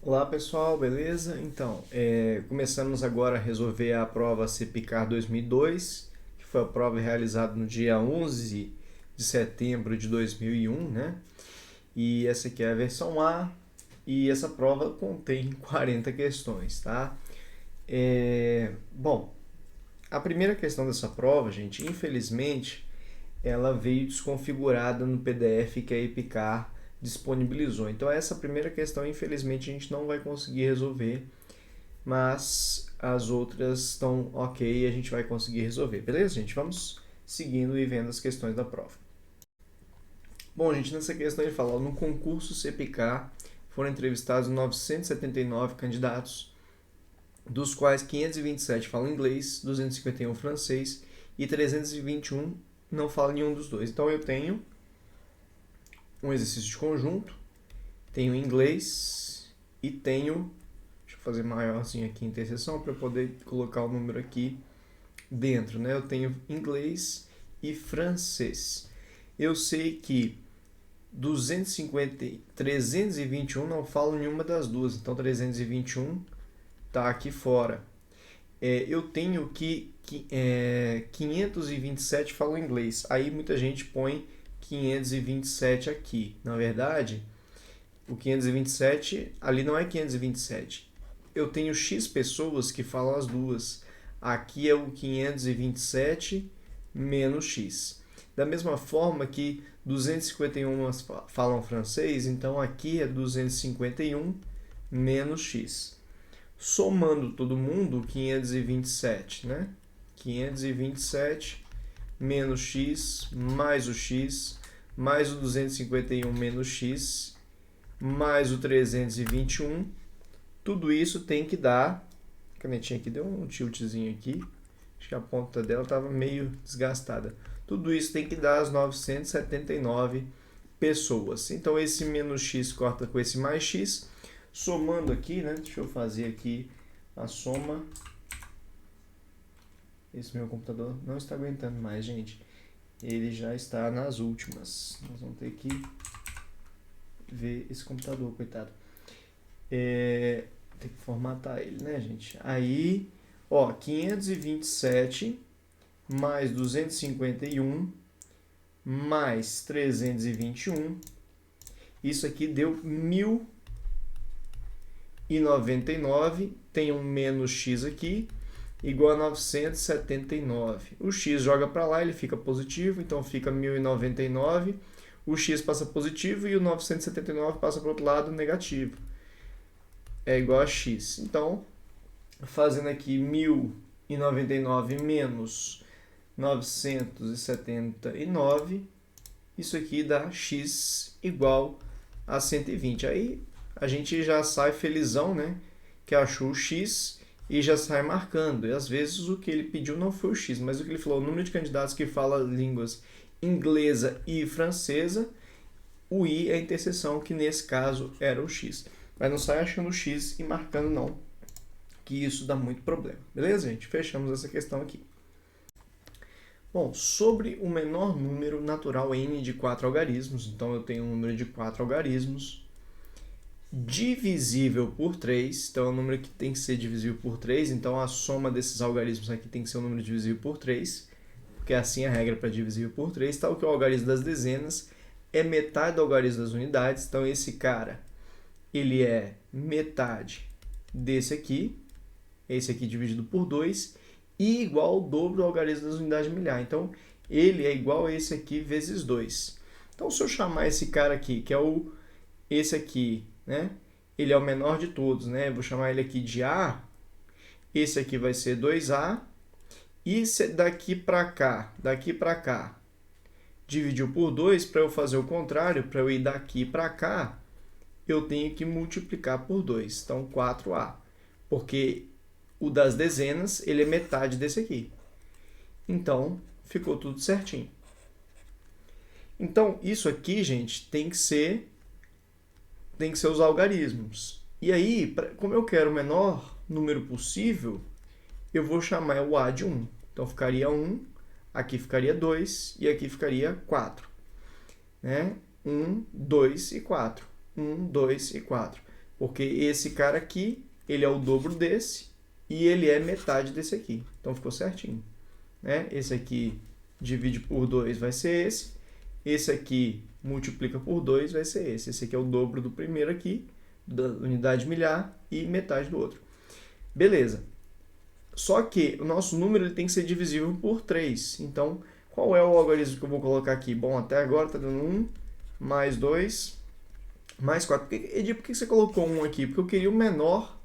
Olá pessoal, beleza? Então, começamos agora a resolver a prova CPICAR 2002, que foi a prova realizada no dia 11 de setembro de 2001, né? E essa aqui é a versão A, e essa prova contém 40 questões, tá? Bom, a primeira questão dessa prova, gente, infelizmente, ela veio desconfigurada no PDF que a EPICAR disponibilizou. Então essa primeira questão, infelizmente, a gente não vai conseguir resolver, mas as outras estão ok e a gente vai conseguir resolver. Beleza, gente? Vamos seguindo e vendo as questões da prova. Bom, gente, nessa questão ele fala, no concurso CPK foram entrevistados 979 candidatos, dos quais 527 falam inglês, 251 francês e 321 não falam nenhum dos dois. Então eu tenho um exercício de conjunto, tenho inglês e tenho, deixa eu fazer maiorzinho aqui a interseção para eu poder colocar o número aqui dentro, né? Eu tenho inglês e francês. Eu sei que 250, 321 não falo nenhuma das duas, então 321 está aqui fora. Eu tenho que 527 falam inglês. Aí muita gente põe 527 aqui. Na verdade, o 527 ali não é 527. Eu tenho X pessoas que falam as duas. Aqui é o 527 menos X. Da mesma forma que 251 falam francês, então aqui é 251 menos X. Somando todo mundo, 527, né? 527 menos X, mais o X, mais o 251 menos X, mais o 321. Tudo isso tem que dar... A canetinha aqui deu um tiltzinho aqui. Acho que a ponta dela estava meio desgastada. Tudo isso tem que dar as 979 pessoas. Então esse menos x corta com esse mais x. Somando aqui, né? Deixa eu fazer aqui a soma. Esse meu computador não está aguentando mais, gente. Ele já está nas últimas. Nós vamos ter que ver esse computador, coitado. Tem que formatar ele, né, gente? Aí, ó, 527 mais 251 mais 321. Isso aqui deu 1099. Tem um menos x aqui, igual a 979. O x joga para lá, ele fica positivo, então fica 1099. O x passa positivo e o 979 passa para o outro lado negativo. É igual a x. Então, fazendo aqui 1099 menos 979, isso aqui dá x igual a 120. Aí a gente já sai felizão, né? Que achou o x e já sai marcando. E às vezes o que ele pediu não foi o x, mas o que ele falou, o número de candidatos que fala línguas inglesa e francesa, o i é a interseção, que nesse caso era o x. Mas não sai achando o x e marcando não, que isso dá muito problema. Beleza, gente? Fechamos essa questão aqui. Bom, sobre o menor número natural n de 4 algarismos, então eu tenho um número de 4 algarismos divisível por 3, então é um número que tem que ser divisível por 3, então a soma desses algarismos aqui tem que ser um número divisível por 3, porque assim é a regra para divisível por 3, tal que o algarismo das dezenas é metade do algarismo das unidades, então esse cara, ele é metade desse aqui, esse aqui dividido por 2, e igual ao dobro do algarismo das unidades de milhar. Então, ele é igual a esse aqui vezes 2. Então, se eu chamar esse cara aqui, que é esse aqui, né? Ele é o menor de todos, né? Vou chamar ele aqui de A. Esse aqui vai ser 2A. E daqui para cá, dividiu por 2, para eu fazer o contrário, para eu ir daqui para cá, eu tenho que multiplicar por 2. Então, 4A. Porque o das dezenas, ele é metade desse aqui. Então, ficou tudo certinho. Então, isso aqui, gente, tem que ser os algarismos. E aí, como eu quero o menor número possível, eu vou chamar o A de 1. Então, ficaria 1, aqui ficaria 2 e aqui ficaria 4. Né? 1, 2 e 4. 1, 2 e 4. Porque esse cara aqui, ele é o dobro desse e ele é metade desse aqui. Então ficou certinho, né? Esse aqui divide por 2 vai ser esse. Esse aqui multiplica por 2 vai ser esse. Esse aqui é o dobro do primeiro aqui, da unidade milhar, e metade do outro. Beleza. Só que o nosso número ele tem que ser divisível por 3. Então, qual é o algarismo que eu vou colocar aqui? Bom, até agora está dando 1, mais 2, mais 4. Edi, por que você colocou 1 aqui? Porque eu queria o menor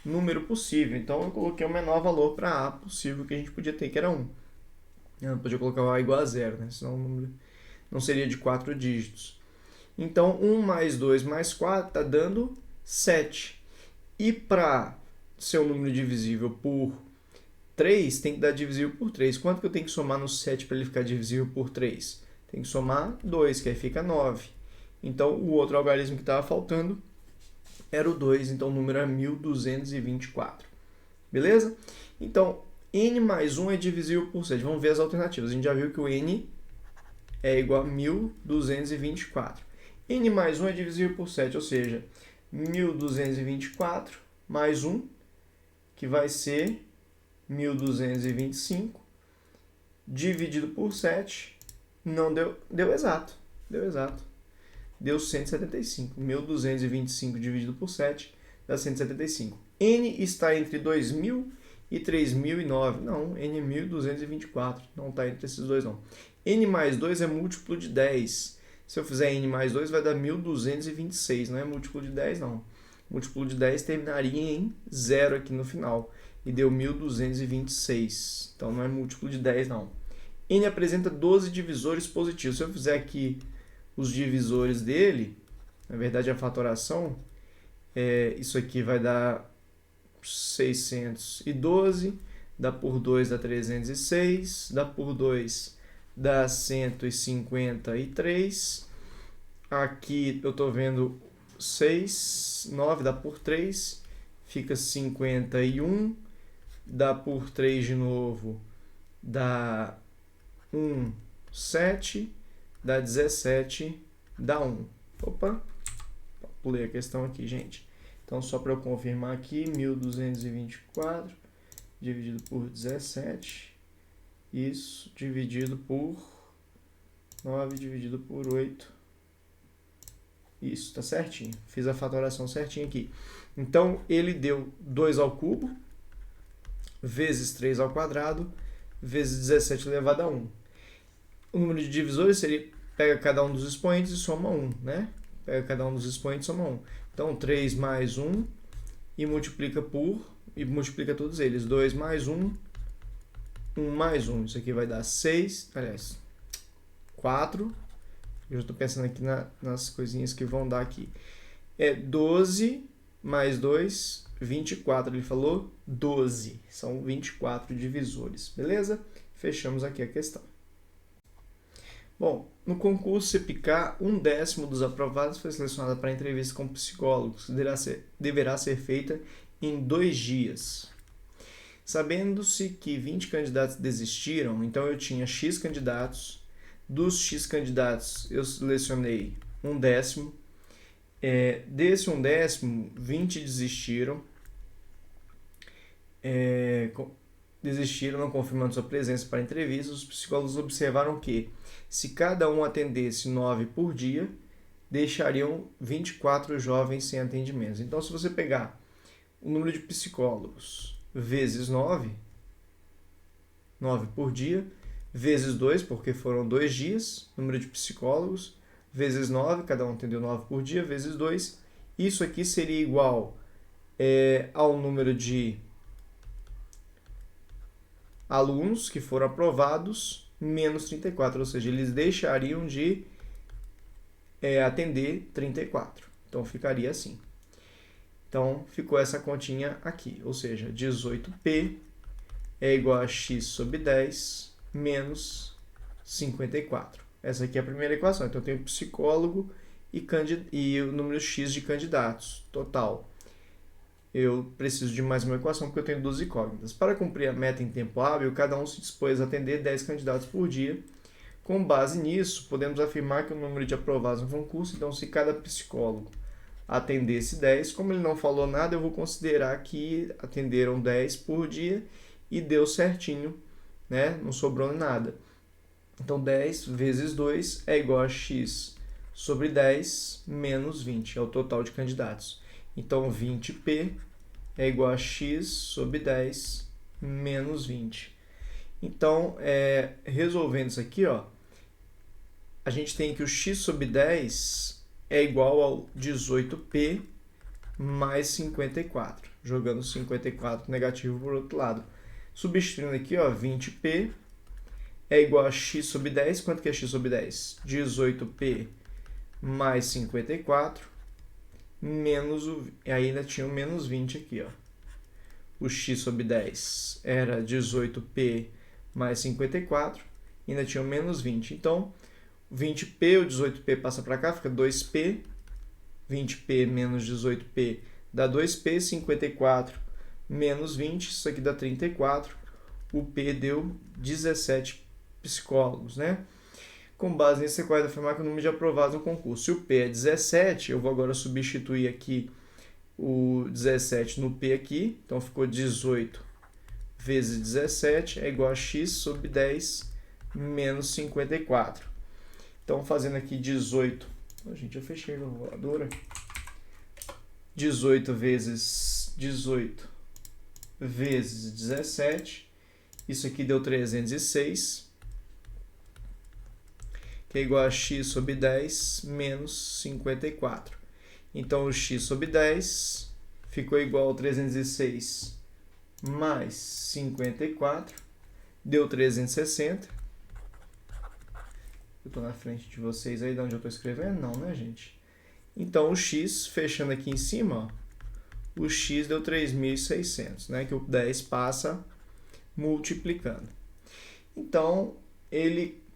número possível. Então, eu coloquei o menor valor para A possível que a gente podia ter, que era 1. Eu não podia colocar A igual a 0, né? Senão o número não seria de 4 dígitos. Então, 1 mais 2 mais 4 está dando 7. E para ser um número divisível por 3, tem que dar divisível por 3. Quanto que eu tenho que somar no 7 para ele ficar divisível por 3? Tem que somar 2, que aí fica 9. Então, o outro algarismo que estava faltando era o 2, então o número é 1224. Beleza? Então, n mais 1 é divisível por 7. Vamos ver as alternativas. A gente já viu que o n é igual a 1224. n mais 1 é divisível por 7, ou seja, 1224 mais 1, que vai ser 1225, dividido por 7, não deu exato. Deu 175. 1225 dividido por 7 dá 175. N está entre 2000 e 3009. Não, N é 1224. Não está entre esses dois, não. N mais 2 é múltiplo de 10. Se eu fizer N mais 2, vai dar 1226. Não é múltiplo de 10, não. Múltiplo de 10 terminaria em 0 aqui no final. E deu 1226. Então, não é múltiplo de 10, não. N apresenta 12 divisores positivos. Se eu fizer aqui os divisores dele, na verdade a fatoração, isso aqui vai dar 612, dá por 2 dá 306, dá por 2 dá 153. Aqui eu estou vendo 6, 9 dá por 3, fica 51, dá por 3 de novo, dá 1, 7, dá 17, dá 1. Opa, pulei a questão aqui, gente. Então, só para eu confirmar aqui, 1224 dividido por 17, isso, dividido por 9, dividido por 8. Isso, tá certinho. Fiz a fatoração certinho aqui. Então, ele deu 2 ao cubo, vezes 3 ao quadrado, vezes 17 elevado a 1. O número de divisores seria, pega cada um dos expoentes e soma 1, né? Pega cada um dos expoentes e soma 1. Então, 3 mais 1 e multiplica todos eles. 2 mais 1, 1 mais 1. Isso aqui vai dar 6, aliás, 4. Eu já estou pensando aqui nas coisinhas que vão dar aqui. 12 mais 2, 24. Ele falou 12. São 24 divisores. Beleza? Fechamos aqui a questão. Bom, no concurso CEPICA, 1/10 dos aprovados foi selecionado para entrevista com psicólogos, que deverá ser feita em 2 dias. Sabendo-se que 20 candidatos desistiram, então eu tinha X candidatos. Dos X candidatos, eu selecionei 1/10. Desse 1/10, 20 desistiram. Desistiram, não confirmando sua presença para entrevista. Os psicólogos observaram que, se cada um atendesse 9 por dia, deixariam 24 jovens sem atendimentos. Então, se você pegar o número de psicólogos vezes 9 por dia, vezes 2, porque foram 2 dias, número de psicólogos, vezes 9, cada um atendeu 9 por dia, vezes 2, isso aqui seria igual ao número de alunos que foram aprovados, menos 34, ou seja, eles deixariam de atender 34. Então, ficaria assim. Então, ficou essa continha aqui, ou seja, 18P é igual a x sobre 10 menos 54. Essa aqui é a primeira equação. Então, eu tenho psicólogo e o número x de candidatos total. Eu preciso de mais uma equação porque eu tenho 2 incógnitas. Para cumprir a meta em tempo hábil, cada um se dispôs a atender 10 candidatos por dia. Com base nisso, podemos afirmar que o número de aprovados no concurso, então se cada psicólogo atendesse 10. Como ele não falou nada, eu vou considerar que atenderam 10 por dia e deu certinho, né? Não sobrou nada. Então, 10 vezes 2 é igual a x sobre 10 menos 20, é o total de candidatos. Então, 20p é igual a x sobre 10 menos 20. Então, resolvendo isso aqui, ó, a gente tem que o x sobre 10 é igual ao 18p mais 54, jogando 54 negativo para o outro lado. Substituindo aqui, ó, 20p é igual a x sobre 10. Quanto que é x sobre 10? 18p mais 54 menos e ainda tinha o menos 20 aqui, ó. O x sobre 10 era 18p mais 54, ainda tinha o menos 20. Então, 20p, o 18p passa para cá, fica 2p. 20p menos 18p dá 2p, 54 menos 20, isso aqui dá 34. O p deu 17 psicólogos, né? Com base nisso, você pode afirmar que o número de aprovados no concurso. Se o P é 17, eu vou agora substituir aqui o 17 no P aqui. Então, ficou 18 vezes 17 é igual a x sobre 10 menos 54. Então, fazendo aqui 18... Gente, eu fechei a calculadora. 18 vezes 18 vezes 17. Isso aqui deu 306. Que é igual a x sobre 10 menos 54. Então, o x sobre 10 ficou igual a 306 mais 54, deu 360. Eu estou na frente de vocês aí de onde eu estou escrevendo? Não, né, gente? Então, o x, fechando aqui em cima, ó, o x deu 3.600, né? Que o 10 passa multiplicando. Então,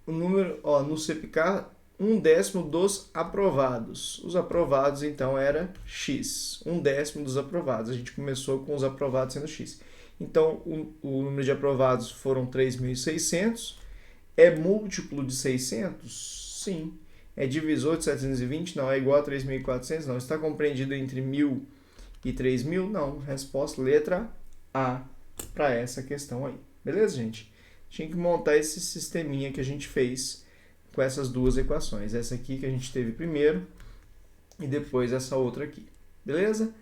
o número, ó, no CEPICAR, 1/10 dos aprovados. Os aprovados, então, era x. 1/10 dos aprovados. A gente começou com os aprovados sendo x. Então, o número de aprovados foram 3.600. É múltiplo de 600? Sim. É divisor de 720? Não. É igual a 3.400? Não. Está compreendido entre 1.000 e 3.000? Não. Resposta letra A para essa questão aí. Beleza, gente? Tinha que montar esse sisteminha que a gente fez com essas duas equações. Essa aqui que a gente teve primeiro e depois essa outra aqui. Beleza?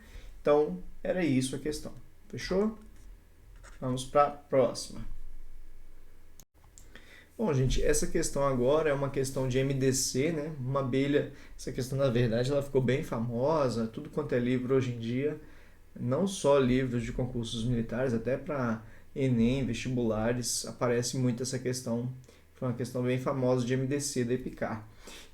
Então, era isso a questão. Fechou? Vamos para a próxima. Bom, gente, essa questão agora é uma questão de MDC, né? Uma abelha, essa questão, na verdade, ela ficou bem famosa, tudo quanto é livro hoje em dia, não só livros de concursos militares, até para Enem, vestibulares, aparece muito essa questão. Foi uma questão bem famosa de MDC da EPICAR.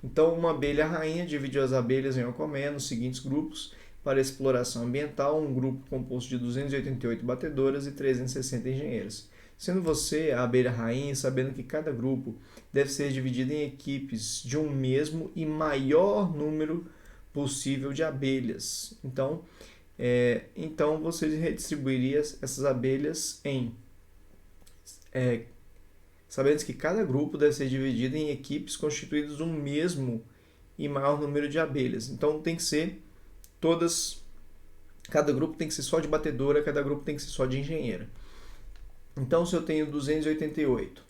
Então, uma abelha rainha dividiu as abelhas em uma colmeia nos seguintes grupos para exploração ambiental, um grupo composto de 288 batedoras e 360 engenheiras. Sendo você a abelha rainha, sabendo que cada grupo deve ser dividido em equipes de um mesmo e maior número possível de abelhas. Então você redistribuiria essas abelhas sabendo que cada grupo deve ser dividido em equipes constituídas de um mesmo e maior número de abelhas. Então tem que ser cada grupo tem que ser só de batedora, cada grupo tem que ser só de engenheira. Então, se eu tenho 288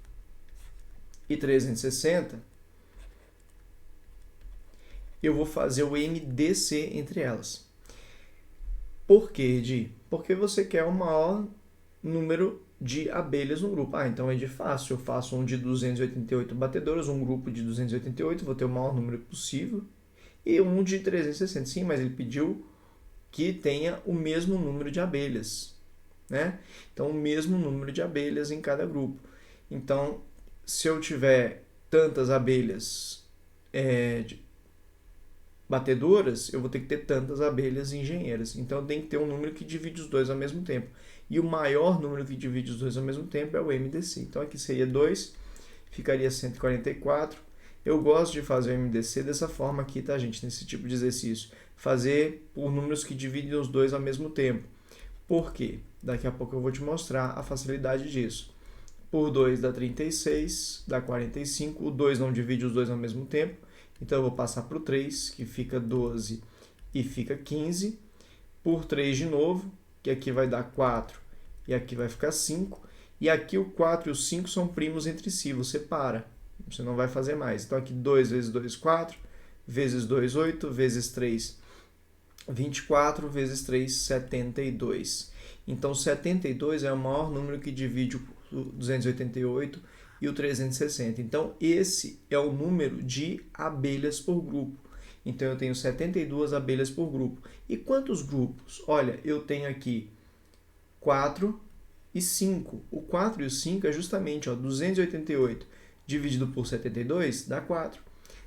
e 360, eu vou fazer o MDC entre elas. Por quê, Edi? Porque você quer o maior número de abelhas no grupo. Então é de fácil. Eu faço um de 288 batedoras, um grupo de 288, vou ter o maior número possível, e um de 360. Sim, mas ele pediu que tenha o mesmo número de abelhas, né? Então, o mesmo número de abelhas em cada grupo. Então, se eu tiver tantas abelhas batedoras, eu vou ter que ter tantas abelhas engenheiras. Então, tem que ter um número que divide os dois ao mesmo tempo. E o maior número que divide os dois ao mesmo tempo é o MDC. Então, aqui seria 2, ficaria 144. Eu gosto de fazer o MDC dessa forma aqui, tá, gente? Nesse tipo de exercício. Fazer por números que dividem os dois ao mesmo tempo. Por quê? Daqui a pouco eu vou te mostrar a facilidade disso. Por 2 dá 36, dá 45. O 2 não divide os dois ao mesmo tempo. Então, eu vou passar para o 3, que fica 12 e fica 15, por 3 de novo, que aqui vai dar 4 e aqui vai ficar 5, e aqui o 4 e o 5 são primos entre si, você para, você não vai fazer mais. Então aqui 2 vezes 2, 4, vezes 2, 8, vezes 3, 24, vezes 3, 72. Então 72 é o maior número que divide o 288 e o 360. Então esse é o número de abelhas por grupo. Então eu tenho 72 abelhas por grupo. E quantos grupos? Olha, eu tenho aqui 4 e 5. O 4 e o 5 é justamente 288 dividido por 72 dá 4.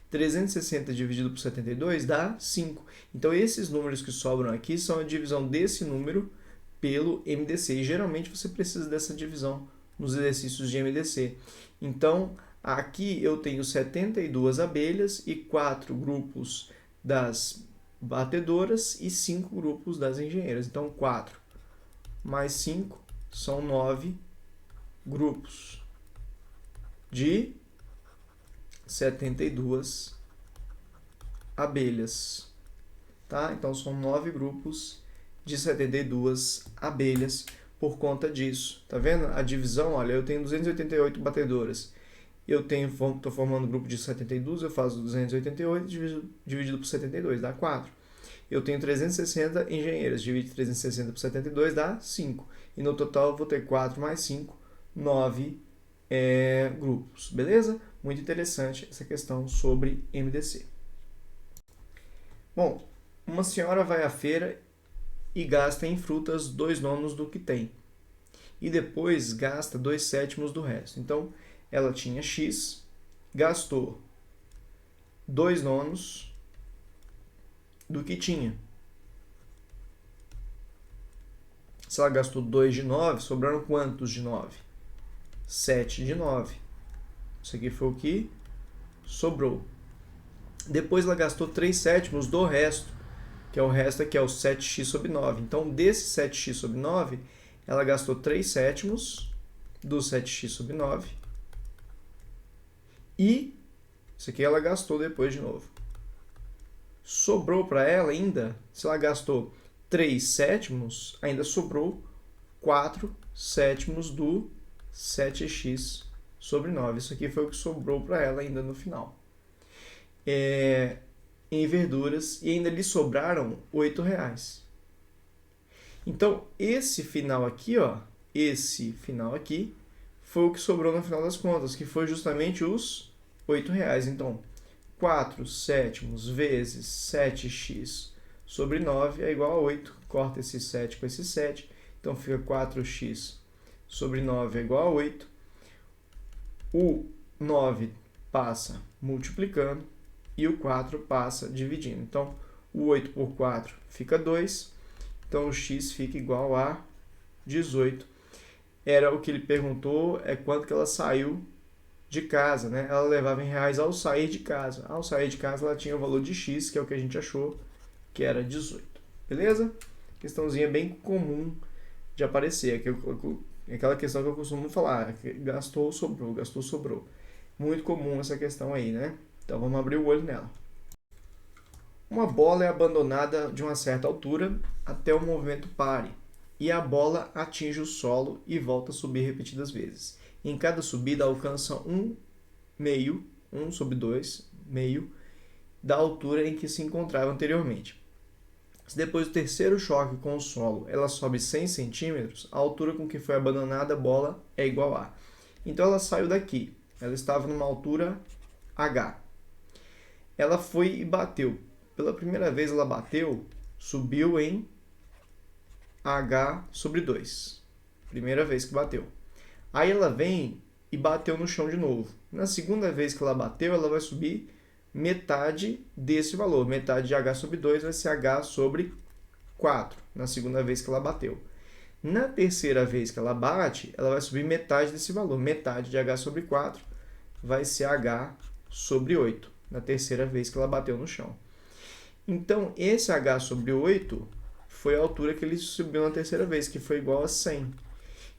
360 dividido por 72 dá 5. Então esses números que sobram aqui são a divisão desse número pelo MDC. E geralmente você precisa dessa divisão nos exercícios de MDC. Então aqui eu tenho 72 abelhas e 4 grupos das batedoras e 5 grupos das engenheiras. Então 4 mais 5 são 9 grupos de 72 abelhas. Tá? Então são 9 grupos de 72 abelhas por conta disso. Tá vendo? A divisão, olha, eu tenho 288 batedoras. Estou formando um grupo de 72, eu faço 288 dividido por 72, dá 4. Eu tenho 360 engenheiras, divido 360 por 72, dá 5. E no total eu vou ter 4 mais 5, 9 grupos. Beleza? Muito interessante essa questão sobre MDC. Bom, uma senhora vai à feira e gasta em frutas 2/9 do que tem. E depois gasta 2/7 do resto. Então, ela tinha X, gastou 2/9 do que tinha. Se ela gastou 2 de 9, sobraram quantos de 9? 7 de 9. Isso aqui foi o que sobrou. Depois ela gastou 3/7 do resto, que é o resto aqui, é o 7x sobre 9. Então, desse 7x sobre 9, ela gastou 3/7 do 7x sobre 9. E isso aqui ela gastou depois de novo. Sobrou para ela ainda, se ela gastou 3/7, ainda sobrou 4/7 do 7x sobre 9. Isso aqui foi o que sobrou para ela ainda no final. Em verduras, e ainda lhe sobraram R$8. Então, esse final aqui, foi o que sobrou no final das contas, que foi justamente os R$8. Então, 4/7 vezes 7x sobre 9 é igual a 8. Corta esse 7 com esse 7. Então, fica 4x sobre 9 é igual a 8. O 9 passa multiplicando e o 4 passa dividindo. Então, o 8 por 4 fica 2. Então, o x fica igual a 18. Era o que ele perguntou, quanto que ela saiu de casa, né? Ela levava em reais ao sair de casa. Ao sair de casa, ela tinha o valor de x, que é o que a gente achou, que era 18. Beleza? Questãozinha bem comum de aparecer. Aquela questão que eu costumo falar, gastou, sobrou, gastou, sobrou. Muito comum essa questão aí, né? Então, vamos abrir o olho nela. Uma bola é abandonada de uma certa altura até o movimento pare, e a bola atinge o solo e volta a subir repetidas vezes. Em cada subida alcança 1 sobre 2, meio, da altura em que se encontrava anteriormente. Se depois do terceiro choque com o solo ela sobe 100 centímetros, a altura com que foi abandonada a bola é igual a. Então ela saiu daqui, ela estava numa altura H. Ela foi e bateu. Pela primeira vez ela bateu, subiu em H sobre 2. Primeira vez que bateu. Aí ela vem e bateu no chão de novo. Na segunda vez que ela bateu, ela vai subir metade desse valor. Metade de H sobre 2 vai ser H sobre 4, na segunda vez que ela bateu. Na terceira vez que ela bate, ela vai subir metade desse valor. Metade de H sobre 4 vai ser H sobre 8, na terceira vez que ela bateu no chão. Então, esse H sobre 8 foi a altura que ele subiu na terceira vez, que foi igual a 100.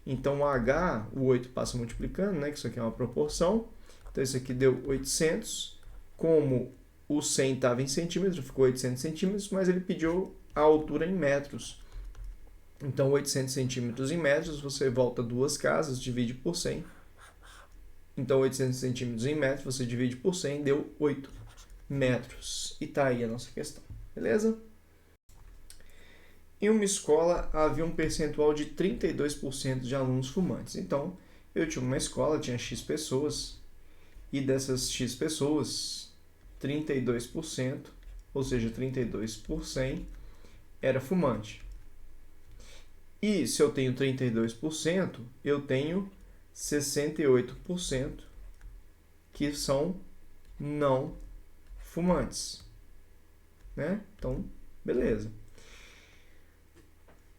Então, o H, o 8 passa multiplicando, né, que isso aqui é uma proporção. Então, isso aqui deu 800. Como o 100 estava em centímetros, ficou 800 centímetros, mas ele pediu a altura em metros. Então, 800 centímetros em metros, você volta duas casas, divide por 100. Então, 800 centímetros em metros, você divide por 100, deu 8 metros. E tá aí a nossa questão, beleza? Em uma escola, havia um percentual de 32% de alunos fumantes. Então, eu tinha uma escola, tinha X pessoas, e dessas X pessoas, 32%, ou seja, 32 por 100, era fumante. E se eu tenho 32%, eu tenho 68% que são não fumantes, né? Então, beleza.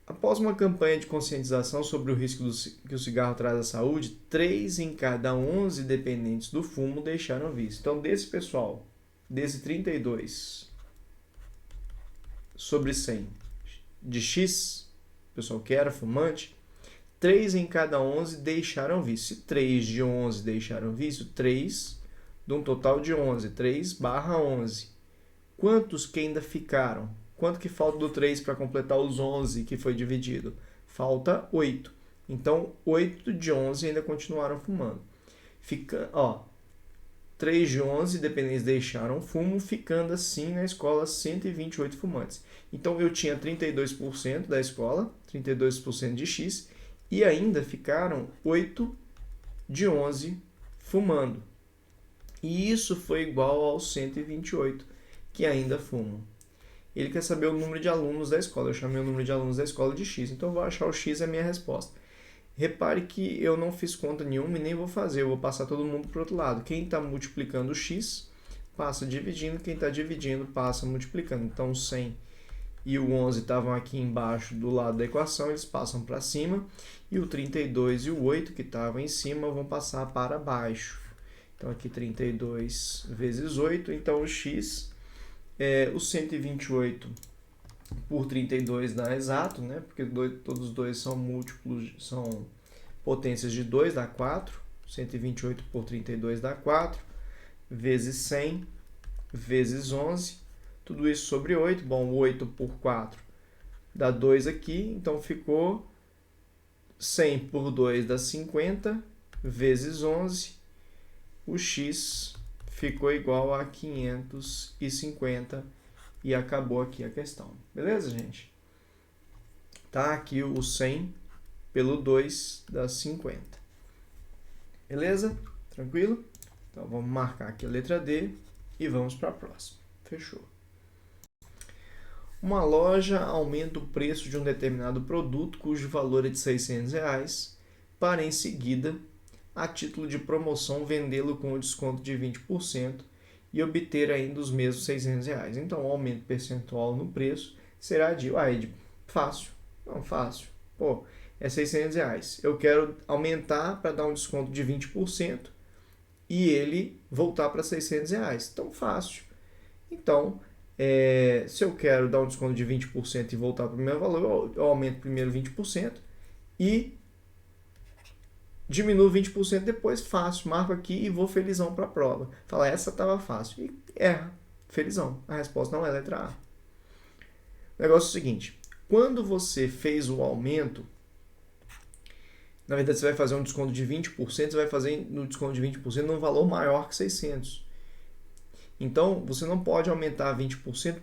Após uma campanha de conscientização sobre o risco que o cigarro traz à saúde, 3 em cada 11 dependentes do fumo deixaram o vício. Então, desse pessoal, desse 32 sobre 100 de X, pessoal que era fumante, 3 em cada 11 deixaram vício. Se 3 de 11 deixaram vício, 3 de um total de 11, 3/11. Quantos que ainda ficaram? Quanto que falta do 3 para completar os 11 que foi dividido? Falta 8. Então, 8 de 11 ainda continuaram fumando. 3 de 11 dependentes deixaram fumo, ficando assim na escola 128 fumantes. Então, eu tinha 32% da escola, 32% de X, e ainda ficaram 8 de 11 fumando. E isso foi igual aos 128 que ainda fumam. Ele quer saber o número de alunos da escola. Eu chamei o número de alunos da escola de X. Então, eu vou achar o X, é a minha resposta. Repare que eu não fiz conta nenhuma e nem vou fazer. Eu vou passar todo mundo para o outro lado. Quem está multiplicando o X, passa dividindo. Quem está dividindo, passa multiplicando. Então, o 100 e o 11 estavam aqui embaixo do lado da equação. Eles passam para cima. E o 32 e o 8, que estavam em cima, vão passar para baixo. Então, aqui 32 vezes 8. Então, o X... o 128 por 32 dá exato, né? Porque todos os dois são múltiplos, são potências de 2, dá 4. 128 por 32 dá 4. Vezes 100, vezes 11. Tudo isso sobre 8. Bom, 8 por 4 dá 2 aqui. Então, ficou 100 por 2 dá 50, vezes 11. O X... ficou igual a 550 e acabou aqui a questão. Beleza, gente? Tá aqui o 100 pelo 2 dá 50. Beleza? Tranquilo? Então, vamos marcar aqui a letra D e vamos para a próxima. Fechou. Uma loja aumenta o preço de um determinado produto cujo valor é de R$600 para, em seguida, a título de promoção, vendê-lo com um desconto de 20% e obter ainda os mesmos R$600. Então, o aumento percentual no preço será de... fácil. Não, fácil. Pô, é R$600. Eu quero aumentar para dar um desconto de 20% e ele voltar para R$600. Então, fácil. Então, se eu quero dar um desconto de 20% e voltar para o mesmo valor, eu aumento primeiro 20% e diminuo 20% depois, fácil, marco aqui e vou felizão para a prova. Fala, essa estava fácil. E erra, felizão. A resposta não é letra A. O negócio é o seguinte, quando você fez o aumento, na verdade você vai fazer um desconto de 20%, você vai fazer no desconto de 20% num valor maior que 600. Então, você não pode aumentar 20%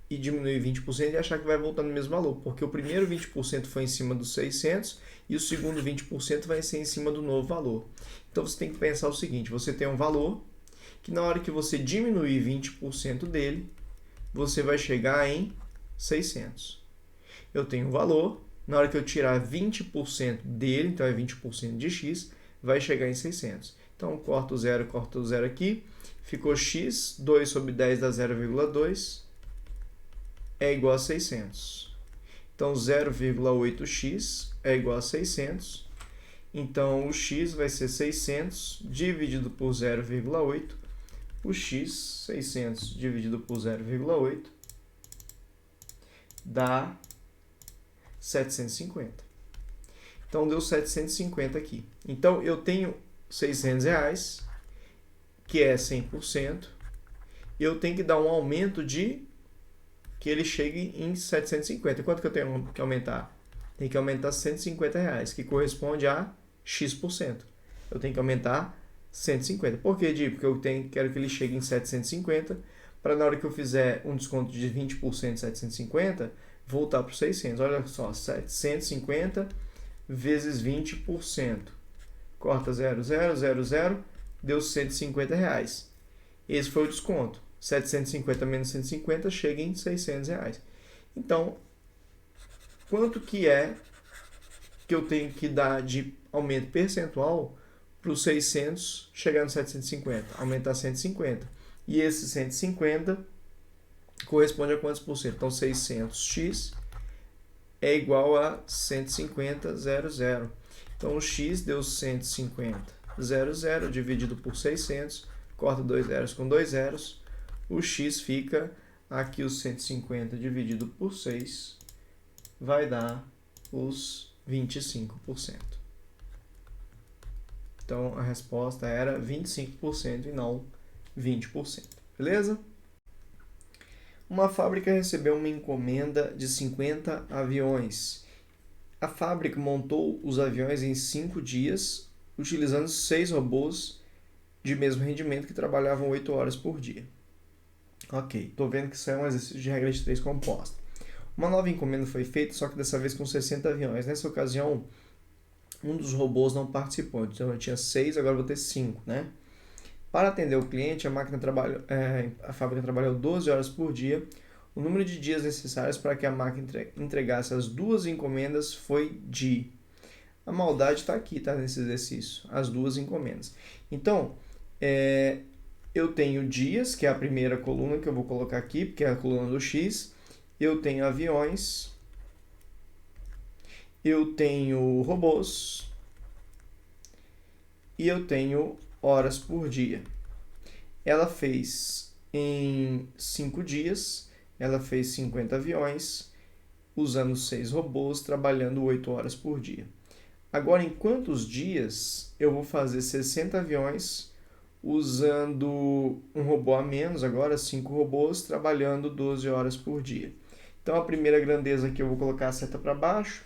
e diminuir 20% e achar que vai voltar no mesmo valor, porque o primeiro 20% foi em cima dos 600 e o segundo 20% vai ser em cima do novo valor. Então, você tem que pensar o seguinte, você tem um valor que na hora que você diminuir 20% dele, você vai chegar em 600. Eu tenho um valor, na hora que eu tirar 20% dele, então é 20% de x, vai chegar em 600. Então, corta o zero aqui, ficou x, 2 sobre 10 dá 0,2, é igual a 600. Então, 0,8x é igual a 600. Então, o x vai ser 600 dividido por 0,8. O x, 600 dividido por 0,8, dá 750. Então, deu 750 aqui. Então, eu tenho R$600, que é 100%, eu tenho que dar um aumento de que ele chegue em 750. Quanto que eu tenho que aumentar? Tem que aumentar R$150, que corresponde a X%. Eu tenho que aumentar 150. Por que, Di? Porque eu quero que ele chegue em 750, para na hora que eu fizer um desconto de 20% de 750, voltar para os 600. Olha só, 750 vezes 20%. Corta 0, 0, 0, 0, deu R$150. Esse foi o desconto. 750 menos 150 chega em R$600. Então, quanto que é que eu tenho que dar de aumento percentual para os 600 chegar no 750? Aumentar 150. E esse 150 corresponde a quantos por cento? Então, 600x é igual a 150, 00. Então, o x deu 150, 00, dividido por 600, corta 2 zeros com 2 zeros, o x fica aqui os 150 dividido por 6, vai dar os 25%. Então, a resposta era 25% e não 20%. Beleza? Uma fábrica recebeu uma encomenda de 50 aviões. A fábrica montou os aviões em 5 dias, utilizando 6 robôs de mesmo rendimento que trabalhavam 8 horas por dia. Ok, estou vendo que isso é um exercício de regra de 3 composta. Uma nova encomenda foi feita, só que dessa vez com 60 aviões. Nessa ocasião, um dos robôs não participou. Então eu tinha 6, agora vou ter 5, né? Para atender o cliente, a fábrica trabalhou 12 horas por dia. O número de dias necessários para que a máquina entregasse as 2 encomendas foi de... A maldade está aqui, tá? Nesse exercício. As 2 encomendas. Então, eu tenho dias, que é a primeira coluna que eu vou colocar aqui, porque é a coluna do X. Eu tenho aviões. Eu tenho robôs. E eu tenho horas por dia. Ela fez em 5 dias, ela fez 50 aviões, usando 6 robôs, trabalhando 8 horas por dia. Agora, em quantos dias eu vou fazer 60 aviões, usando um robô a menos, agora 5 robôs, trabalhando 12 horas por dia? Então, a primeira grandeza aqui eu vou colocar a seta para baixo,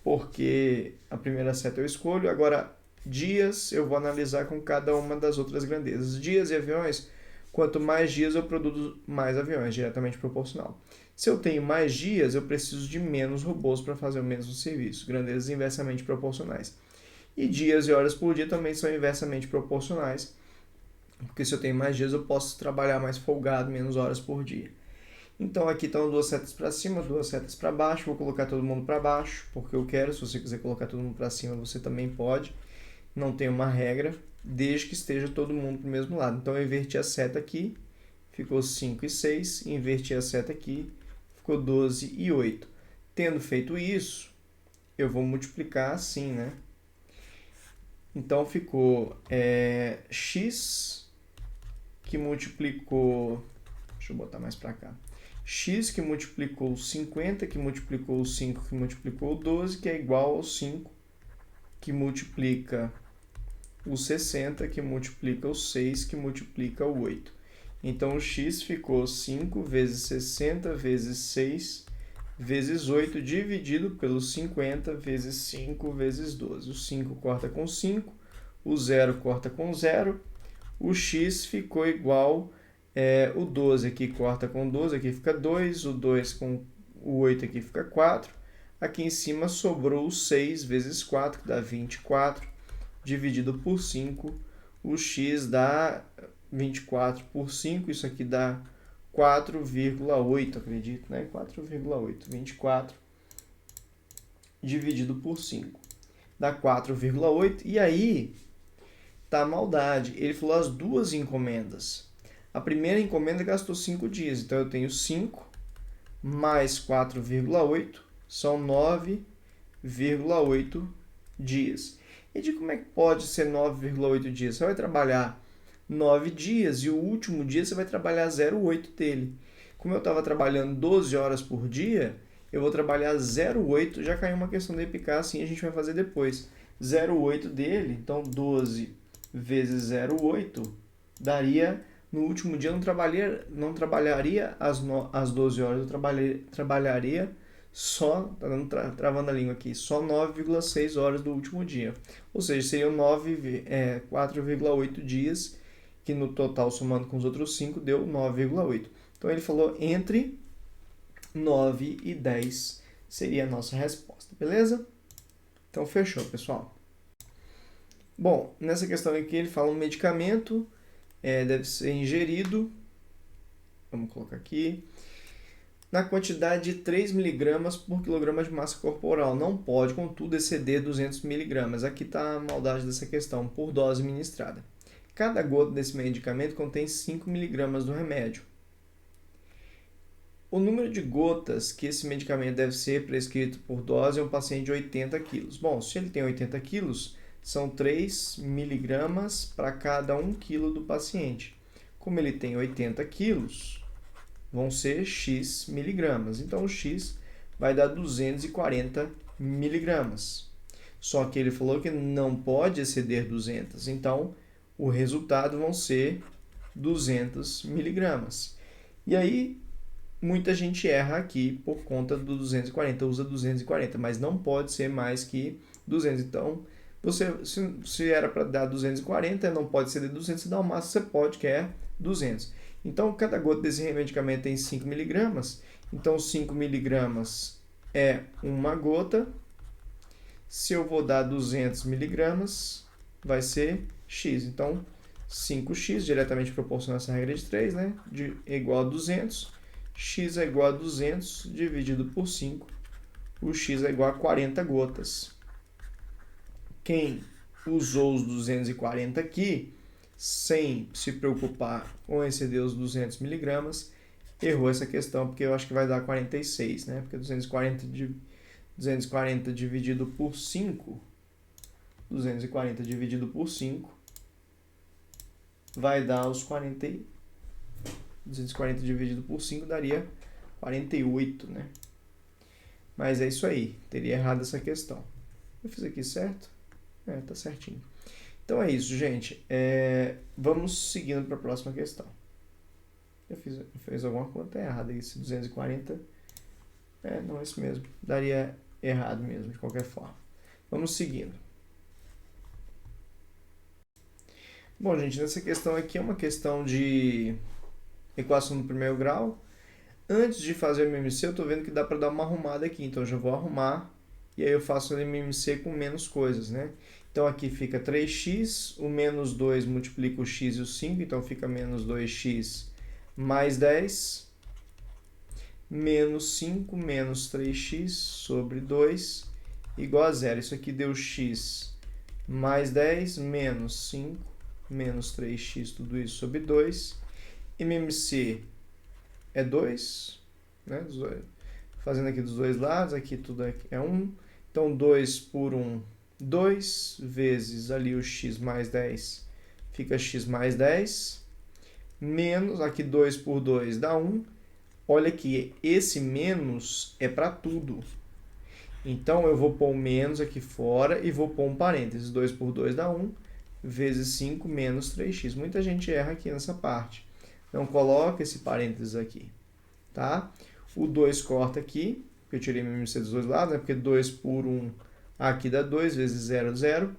porque a primeira seta eu escolho. Agora, dias eu vou analisar com cada uma das outras grandezas. Dias e aviões, quanto mais dias eu produzo mais aviões, diretamente proporcional. Se eu tenho mais dias, eu preciso de menos robôs para fazer o mesmo serviço, grandezas inversamente proporcionais. E dias e horas por dia também são inversamente proporcionais, porque se eu tenho mais dias eu posso trabalhar mais folgado, menos horas por dia. Então aqui estão 2 setas para cima, 2 setas para baixo, vou colocar todo mundo para baixo, porque eu quero. Se você quiser colocar todo mundo para cima, você também pode. Não tem uma regra, desde que esteja todo mundo para o mesmo lado. Então eu inverti a seta aqui, ficou 5 e 6, inverti a seta aqui, ficou 12 e 8. Tendo feito isso, eu vou multiplicar assim, né? Então ficou x que multiplicou... Deixa eu botar mais para cá. X que multiplicou 50, que multiplicou 5, que multiplicou 12, que é igual ao 5, que multiplica o 60, que multiplica o 6, que multiplica o 8. Então, o x ficou 5 vezes 60 vezes 6 vezes 8, dividido pelo 50 vezes 5 vezes 12. O 5 corta com 5, o 0 corta com 0, o x ficou igual... o 12 aqui corta com 12, aqui fica 2, o 2 com o 8 aqui fica 4. Aqui em cima sobrou o 6 vezes 4, que dá 24, dividido por 5. O x dá 24 por 5, isso aqui dá 4,8, acredito, né? 4,8, 24 dividido por 5. Dá 4,8, e aí tá a maldade. Ele falou as 2 encomendas. A primeira encomenda gastou 5 dias, então eu tenho 5 mais 4,8 são 9,8 dias. E de como é que pode ser 9,8 dias? Você vai trabalhar 9 dias e o último dia você vai trabalhar 0,8 dele. Como eu estava trabalhando 12 horas por dia, eu vou trabalhar 0,8, já caiu uma questão de EPICAR, assim a gente vai fazer depois. 0,8 dele, então 12 vezes 0,8 daria no último dia eu não trabalharia as 12 horas, eu trabalharia só, tá dando travando a língua aqui, só 9,6 horas do último dia. Ou seja, seriam 4,8 dias, que no total, somando com os outros 5, deu 9,8. Então ele falou entre 9 e 10 seria a nossa resposta, beleza? Então fechou, pessoal. Bom, nessa questão aqui ele fala um medicamento, deve ser ingerido, vamos colocar aqui, na quantidade de 3 mg por quilograma de massa corporal. Não pode, contudo, exceder 200 mg. Aqui está a maldade dessa questão, por dose ministrada. Cada gota desse medicamento contém 5 mg do remédio. O número de gotas que esse medicamento deve ser prescrito por dose é um paciente de 80 kg. Bom, se ele tem 80 kg, são 3 mg para cada 1 kg do paciente. Como ele tem 80 kg, vão ser X miligramas. Então, o X vai dar 240 miligramas. Só que ele falou que não pode exceder 200. Então, o resultado vão ser 200 miligramas. E aí, muita gente erra aqui por conta do 240, usa 240, mas não pode ser mais que 200. Então, se era para dar 240, não pode ser de 200, se dá o máximo, você pode, que é 200. Então, cada gota desse medicamento tem 5 mg. Então, 5 mg é uma gota. Se eu vou dar 200 mg, vai ser X. Então, 5x, diretamente proporcional a essa regra de 3, né? Igual a 200. X é igual a 200 dividido por 5. O X é igual a 40 gotas. Quem usou os 240 aqui, sem se preocupar com exceder os 200 mg, errou essa questão, porque eu acho que vai dar 46, né? Porque 240 dividido por 5, 240 dividido por 5 vai dar os 40. 240 dividido por 5 daria 48, né? Mas é isso aí, teria errado essa questão. Eu fiz aqui certo? Tá certinho. Então é isso, gente. Vamos seguindo para a próxima questão. Eu fiz alguma conta errada. Esse 240. Não é isso mesmo. Daria errado mesmo, de qualquer forma. Vamos seguindo. Bom, gente, nessa questão aqui é uma questão de equação do primeiro grau. Antes de fazer o MMC, eu estou vendo que dá para dar uma arrumada aqui. Então, eu já vou arrumar. E aí eu faço o MMC com menos coisas, né? Então, aqui fica 3x, o menos 2 multiplica o x e o 5, então fica menos 2x mais 10, menos 5 menos 3x sobre 2, igual a zero. Isso aqui deu x mais 10, menos 5, menos 3x, tudo isso sobre 2. MMC é 2, né? Fazendo aqui dos dois lados, aqui tudo é 1. Então, 2 por 1, 2 vezes ali o x mais 10, fica x mais 10, menos, aqui 2 por 2 dá 1. Olha que esse menos é para tudo. Então, eu vou pôr um menos aqui fora e vou pôr um parênteses. 2 por 2 dá 1, vezes 5 menos 3x. Muita gente erra aqui nessa parte. Não coloca esse parênteses aqui, tá? O 2 corta aqui, porque eu tirei MMC dos dois lados, né? Porque 2 por 1 aqui dá 2 vezes 0, 0.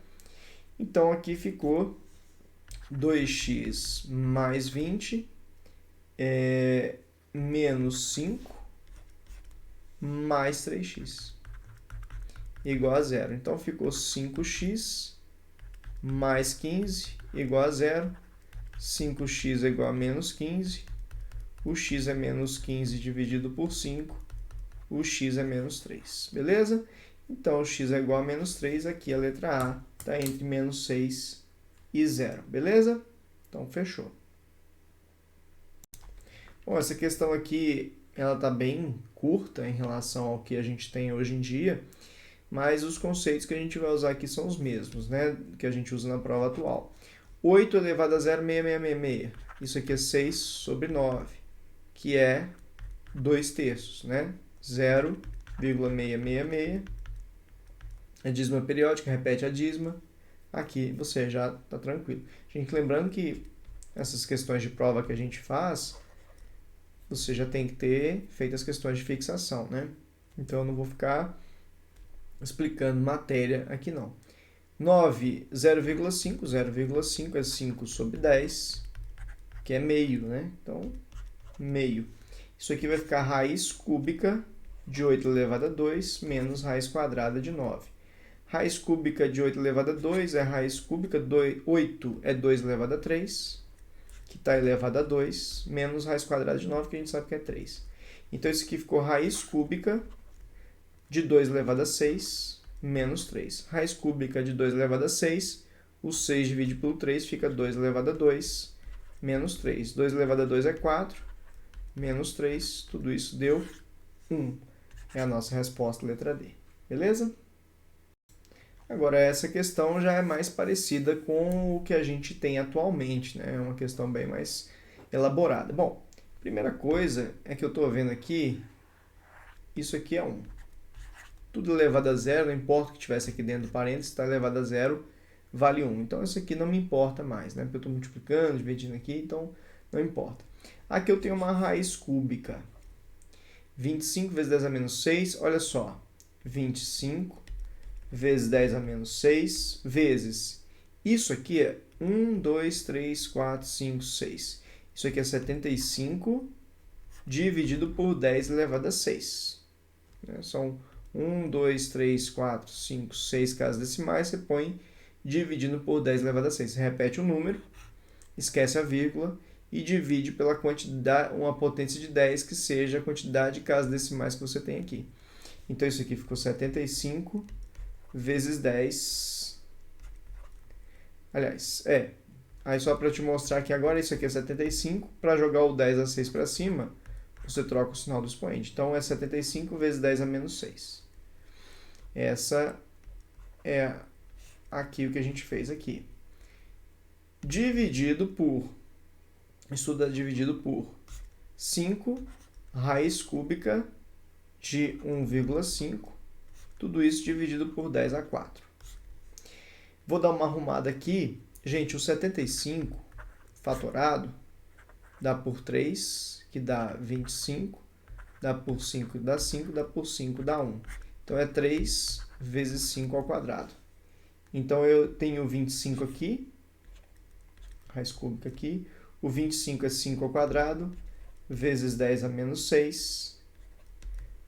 Então, aqui ficou 2x mais 20 menos 5 mais 3x igual a 0. Então, ficou 5x mais 15 igual a 0. 5x é igual a menos 15. O x é menos 15 dividido por 5. O x é menos 3. Beleza? Então, o x é igual a menos 3. Aqui a letra A está entre menos 6 e 0. Beleza? Então, fechou. Bom, essa questão aqui, ela está bem curta em relação ao que a gente tem hoje em dia, mas os conceitos que a gente vai usar aqui são os mesmos, né? Que a gente usa na prova atual. 8 elevado a 0,666. Isso aqui é 6 sobre 9, que é 2/3, né? 0,666. A dízima periódica, repete a dízima. Aqui você já está tranquilo. Gente, lembrando que essas questões de prova que a gente faz, você já tem que ter feito as questões de fixação, né? Então eu não vou ficar explicando matéria aqui não. 9, 0,5. 0,5 é 5 sobre 10, que é meio, né? Então, meio. Isso aqui vai ficar raiz cúbica de 8 elevado a 2 menos raiz quadrada de 9. Raiz cúbica de 8 elevado a 2 é raiz cúbica, 8 é 2 elevado a 3, que está elevado a 2, menos raiz quadrada de 9, que a gente sabe que é 3. Então, isso aqui ficou raiz cúbica de 2 elevado a 6 menos 3. Raiz cúbica de 2 elevado a 6, o 6 divide pelo 3, fica 2 elevado a 2 menos 3. 2 elevado a 2 é 4, menos 3, tudo isso deu 1. É a nossa resposta, letra D. Beleza? Agora, essa questão já é mais parecida com o que a gente tem atualmente, né? É uma questão bem mais elaborada. Bom, primeira coisa é que eu estou vendo aqui, isso aqui é 1. Tudo elevado a zero, não importa o que tivesse aqui dentro do parênteses, está elevado a zero, vale 1. Então, isso aqui não me importa mais, né? Porque eu estou multiplicando, dividindo aqui, então não importa. Aqui eu tenho uma raiz cúbica. 25 vezes 10 a menos 6, olha só. 25 vezes 10 a menos 6, vezes. Isso aqui é 1, 2, 3, 4, 5, 6. Isso aqui é 75 dividido por 10 elevado a 6. São 1, 2, 3, 4, 5, 6 casas decimais, você põe dividindo por 10 elevado a 6. Você repete o número, esquece a vírgula e divide pela quantidade, uma potência de 10, que seja a quantidade de casas decimais que você tem aqui. Então, isso aqui ficou 75 vezes 10. Aliás, aí só para te mostrar que agora isso aqui é 75. Para jogar o 10 a 6 para cima, você troca o sinal do expoente. Então, é 75 vezes 10 a menos 6. Essa é aqui o que a gente fez aqui. Dividido por, isso dá dividido por 5 raiz cúbica de 1,5. Tudo isso dividido por 10 a 4. Vou dar uma arrumada aqui. Gente, o 75 fatorado dá por 3, que dá 25. Dá por 5, dá 5. Dá por 5, dá 1. Então, é 3 vezes 5 ao quadrado. Então, eu tenho 25 aqui. Raiz cúbica aqui. O 25 é 5 ao quadrado. Vezes 10 a menos 6.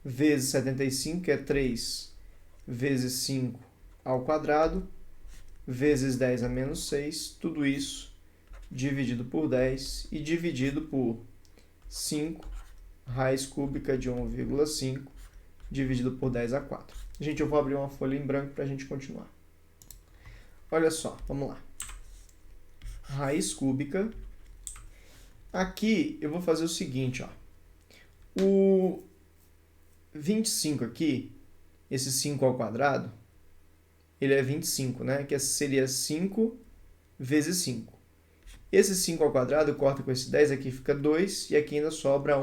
Vezes 75, que é 3 vezes 5 ao quadrado, vezes 10 a menos 6, tudo isso dividido por 10 e dividido por 5 raiz cúbica de 1,5 dividido por 10 a 4. Gente, eu vou abrir uma folha em branco para a gente continuar. Olha só, vamos lá. Raiz cúbica. Aqui eu vou fazer o seguinte, ó. O 25 aqui, esse 5 ao quadrado, ele é 25, né? Que seria 5 vezes 5. Esse 5 ao quadrado corta com esse 10, aqui fica 2, e aqui ainda sobra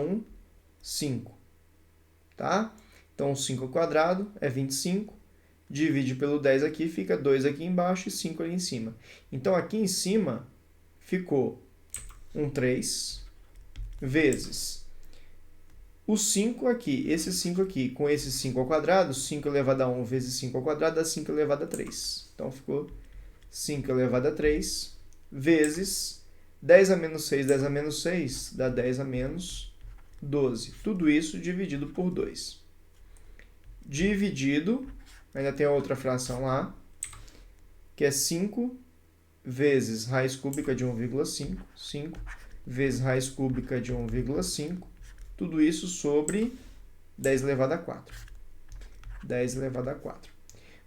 5. Tá? Então, 5 ao quadrado é 25, divide pelo 10 aqui, fica 2 aqui embaixo e 5 ali em cima. Então, aqui em cima ficou 3 vezes o 5 aqui, esse 5 aqui, com esse 5 ao quadrado, 5 elevado a 1 vezes 5 ao quadrado dá 5 elevado a 3. Então, ficou 5 elevado a 3 vezes 10 a menos 6, 10 a menos 6 dá 10 a menos 12. Tudo isso dividido por 2. Dividido, ainda tem a outra fração lá, que é 5 vezes raiz cúbica de 1,5. 5 vezes raiz cúbica de 1,5. Tudo isso sobre 10 elevado a 4. 10 elevado a 4.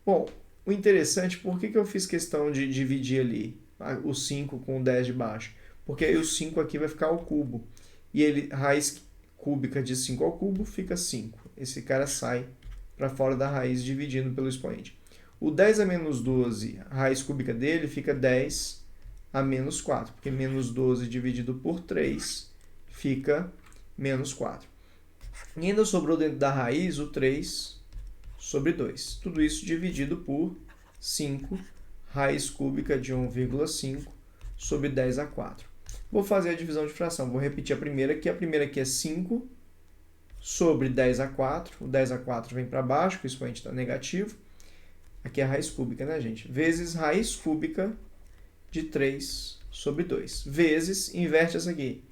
Bom, o interessante, por que eu fiz questão de dividir ali o 5 com o 10 de baixo? Porque aí o 5 aqui vai ficar ao cubo. E ele, raiz cúbica de 5 ao cubo fica 5. Esse cara sai para fora da raiz dividindo pelo expoente. O 10 a menos 12, a raiz cúbica dele fica 10 a menos 4. Porque menos 12 dividido por 3 fica menos 4. E ainda sobrou dentro da raiz o 3 sobre 2. Tudo isso dividido por 5 raiz cúbica de 1,5 sobre 10 a 4. Vou fazer a divisão de fração. Vou repetir a primeira aqui é 5 sobre 10 a 4. O 10 a 4 vem para baixo, que o expoente está negativo. Aqui é a raiz cúbica, né, gente? Vezes raiz cúbica de 3 sobre 2. Vezes, inverte essa aqui.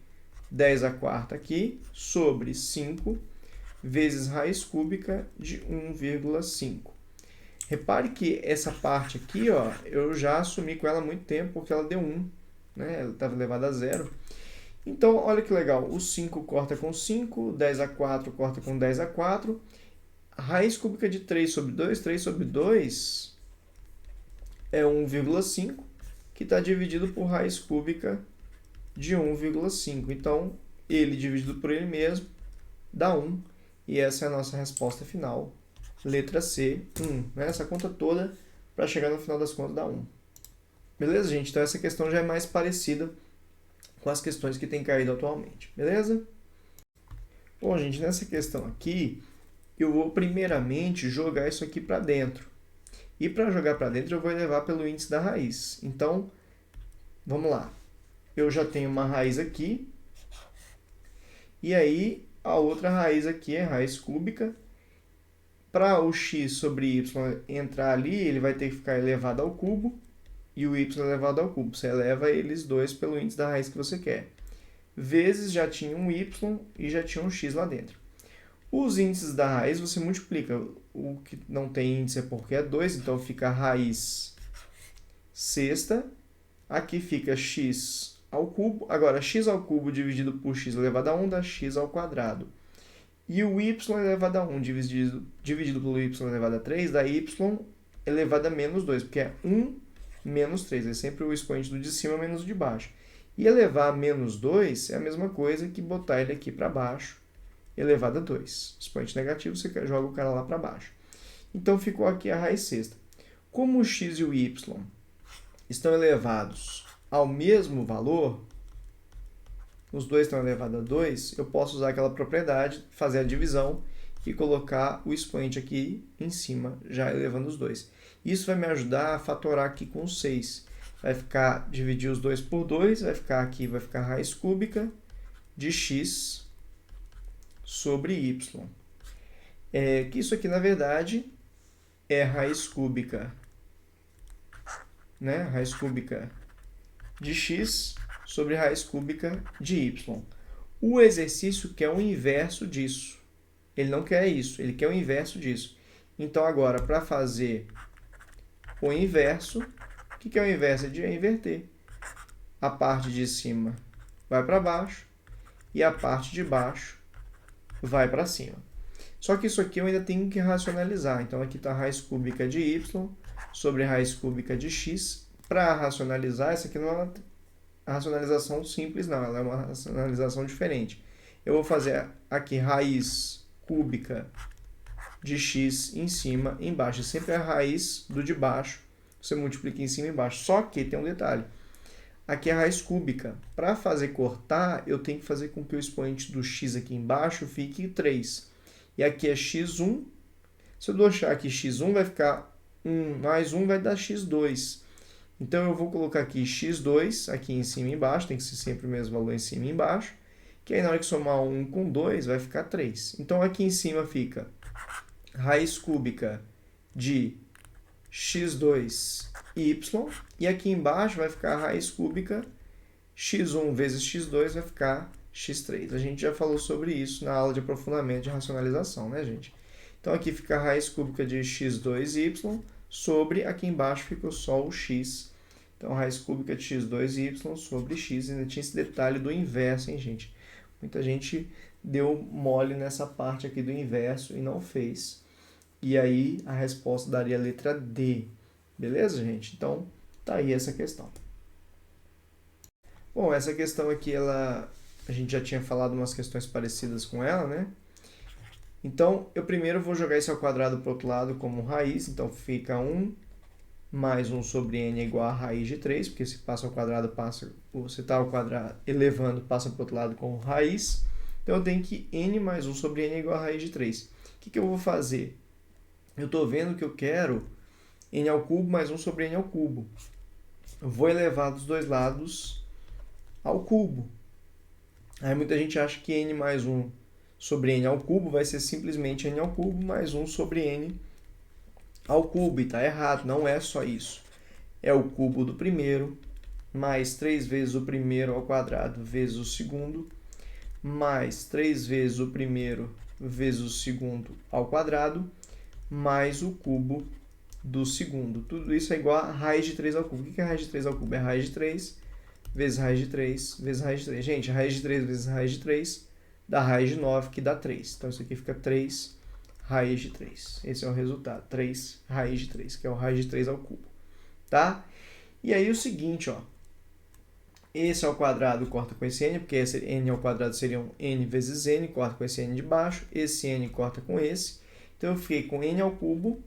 10 a 4 aqui, sobre 5, vezes raiz cúbica de 1,5. Repare que essa parte aqui, ó, eu já assumi com ela há muito tempo, porque ela deu 1, né? Ela estava elevada a 0. Então, olha que legal. O 5 corta com 5, 10 a 4 corta com 10 a 4. A raiz cúbica de 3 sobre 2, 3 sobre 2 é 1,5, que está dividido por raiz cúbica de 1,5. Então, ele dividido por ele mesmo dá 1. E essa é a nossa resposta final. Letra C, 1. Né? Essa conta toda, para chegar no final das contas, dá 1. Beleza, gente? Então, essa questão já é mais parecida com as questões que têm caído atualmente. Beleza? Bom, gente, nessa questão aqui, eu vou primeiramente jogar isso aqui para dentro. E para jogar para dentro, eu vou elevar pelo índice da raiz. Então, vamos lá. Eu já tenho uma raiz aqui. E aí, a outra raiz aqui é raiz cúbica. Para o x sobre y entrar ali, ele vai ter que ficar elevado ao cubo. E o y elevado ao cubo. Você eleva eles dois pelo índice da raiz que você quer. Vezes já tinha um y e já tinha um x lá dentro. Os índices da raiz você multiplica. O que não tem índice é porque é 2, então fica a raiz sexta. Aqui fica x ao cubo. Agora, x ao cubo dividido por x elevado a 1 dá x ao quadrado. E o y elevado a 1 dividido pelo y elevado a 3 dá y elevado a menos 2, porque é 1 menos 3. É sempre o expoente do de cima menos o de baixo. E elevar a menos 2 é a mesma coisa que botar ele aqui para baixo, elevado a 2. Expoente negativo, você joga o cara lá para baixo. Então, ficou aqui a raiz sexta. Como o x e o y estão elevados ao mesmo valor, os dois estão elevados a 2, eu posso usar aquela propriedade, fazer a divisão e colocar o expoente aqui em cima, já elevando os dois. Isso vai me ajudar a fatorar aqui com 6. Vai ficar, dividir os dois por 2, vai ficar aqui, vai ficar raiz cúbica de x sobre y. Que isso aqui, na verdade, é raiz cúbica, né? Raiz cúbica de x sobre raiz cúbica de y. O exercício quer o inverso disso. Ele não quer isso, ele quer o inverso disso. Então, agora, para fazer o inverso, o que é o inverso? É inverter. A parte de cima vai para baixo e a parte de baixo vai para cima. Só que isso aqui eu ainda tenho que racionalizar. Então, aqui está a raiz cúbica de y sobre raiz cúbica de x. Para racionalizar, essa aqui não é uma racionalização simples, não. Ela é uma racionalização diferente. Eu vou fazer aqui raiz cúbica de x em cima e embaixo. Sempre a raiz do de baixo. Você multiplica em cima e embaixo. Só que tem um detalhe. Aqui é a raiz cúbica. Para fazer cortar, eu tenho que fazer com que o expoente do x aqui embaixo fique 3. E aqui é x1. Se eu deixar aqui x1, vai ficar 1 mais 1 vai dar x2. Então, eu vou colocar aqui x2, aqui em cima e embaixo. Tem que ser sempre o mesmo valor em cima e embaixo. Que aí, na hora que somar 1 com 2, vai ficar 3. Então, aqui em cima fica raiz cúbica de x2y, e aqui embaixo vai ficar a raiz cúbica x1 vezes x2 vai ficar x3. A gente já falou sobre isso na aula de aprofundamento de racionalização, né, gente? Então, aqui fica a raiz cúbica de x2y sobre, aqui embaixo ficou só o x. Então, raiz cúbica de x2y sobre x. Ainda tinha esse detalhe do inverso, hein, gente? Muita gente deu mole nessa parte aqui do inverso e não fez. E aí, a resposta daria a letra D. Beleza, gente? Então, tá aí essa questão. Bom, essa questão aqui, a gente já tinha falado umas questões parecidas com ela, né? Então, eu primeiro vou jogar isso ao quadrado para o outro lado como raiz. Então, fica 1 mais 1 sobre n é igual a raiz de 3, porque se passa ao quadrado, você está ao quadrado elevando, passa para o outro lado como raiz. Então, eu tenho que n mais 1 sobre n é igual a raiz de 3. O que eu vou fazer? Eu estou vendo que eu quero n ao cubo mais 1 sobre n ao cubo. Eu vou elevar dos dois lados ao cubo. Aí muita gente acha que n mais 1 sobre n ao cubo vai ser simplesmente n ao cubo mais 1 sobre n ao cubo. E está errado, não é só isso. É o cubo do primeiro, mais 3 vezes o primeiro ao quadrado vezes o segundo, mais 3 vezes o primeiro vezes o segundo ao quadrado, mais o cubo do segundo. Tudo isso é igual a raiz de 3 ao cubo. O que é raiz de 3 ao cubo? É raiz de 3 vezes raiz de 3 vezes raiz de 3. Gente, raiz de 3 vezes raiz de 3 dá raiz de 9, que dá 3. Então, isso aqui fica 3 raiz de 3. Esse é o resultado. 3 raiz de 3, que é o raiz de 3 ao cubo. Tá? E aí, o seguinte, ó. Esse ao quadrado corta com esse n, porque esse n ao quadrado seria um n vezes n, corta com esse n de baixo. Esse n corta com esse. Então, eu fiquei com n ao cubo.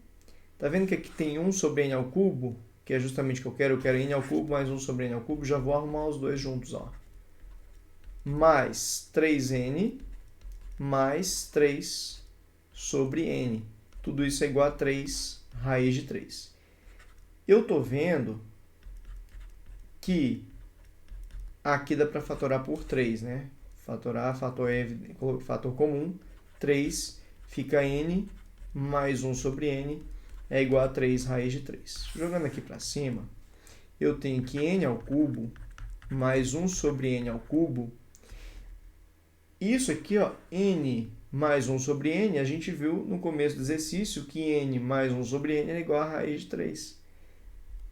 Tá vendo que aqui tem 1 sobre n ao cubo? Que é justamente o que eu quero. Eu quero n ao cubo mais 1 sobre n ao cubo. Já vou arrumar os dois juntos, ó. Mais 3n mais 3 sobre n. Tudo isso é igual a 3 raiz de 3. Eu estou vendo que aqui dá para fatorar por 3, né? Fatorar, fator comum, 3 fica n mais 1 sobre n é igual a 3 raiz de 3. Jogando aqui para cima, eu tenho que n ao cubo mais 1 sobre n ao cubo. Isso aqui, ó, n mais 1 sobre n, a gente viu no começo do exercício que n mais 1 sobre n é igual a raiz de 3.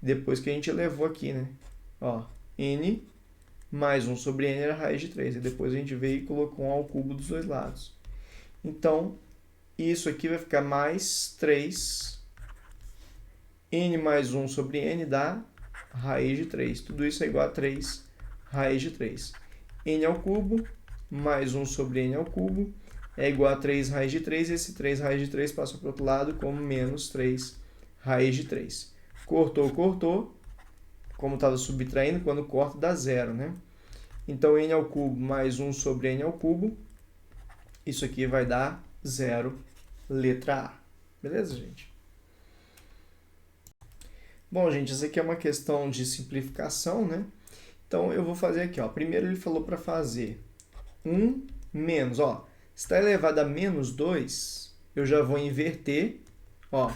Depois que a gente elevou aqui, né? Ó, n mais 1 sobre n era raiz de 3. E depois a gente veio e colocou 1 ao cubo dos dois lados. Então, isso aqui vai ficar mais 3. N mais 1 sobre n dá raiz de 3. Tudo isso é igual a 3 raiz de 3. N ao cubo mais 1 sobre n ao cubo é igual a 3 raiz de 3. E esse 3 raiz de 3 passa para o outro lado como menos 3 raiz de 3. Cortou, cortou. Como estava subtraindo, quando corta dá zero, né? Então, n ao cubo mais 1 sobre n ao cubo. Isso aqui vai dar zero, letra A. Beleza, gente? Bom, gente, isso aqui é uma questão de simplificação, né? Então, eu vou fazer aqui, ó. Primeiro ele falou para fazer 1 menos, ó. Se está elevado a menos 2, eu já vou inverter, ó.